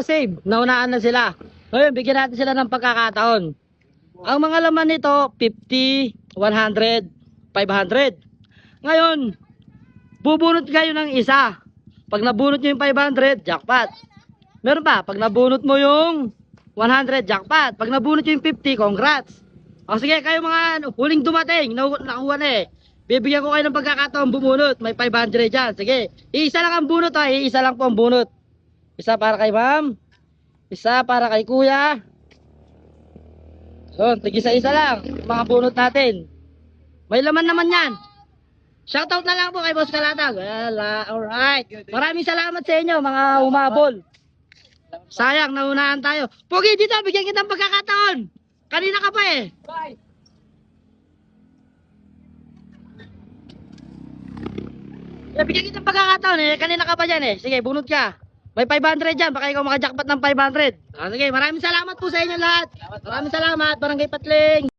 save. Naunaan na sila. Ngayon, bigyan natin sila ng pagkakataon. Ang mga laman nito, 50, 100, 500. Ngayon, bubunot kayo ng isa. Pag nabunot nyo yung 500, jackpot. Meron pa, pag nabunot mo yung 100, jackpot. Pag nabunot nyo yung 50, congrats. O sige, kayo mga huling dumating, nakuha na eh. Bibigyan ko kayo ng pagkakataon bumunot. May 500 dyan. Sige, iisa lang ang bunot ha. Iisa lang po ang bunot. Isa para kay ma'am. Isa para kay kuya. So, tig-isa-isa lang. Mga bunot natin. May laman naman yan. Shoutout na lang po kay Boss Kalatag. Well, alright. Maraming salamat sa inyo mga umabol. Sayang, naunahan tayo. Pogi, dito, bigyan kita ng pagkakataon. Kanina ka pa eh. Bigyan kita ng pagkakataon eh. Kanina ka pa dyan eh. Sige, bunot ka. May 500 dyan. Baka ikaw makajackpot ng 500. Sige, maraming salamat po sa inyo lahat. Maraming salamat. Barangay Patling.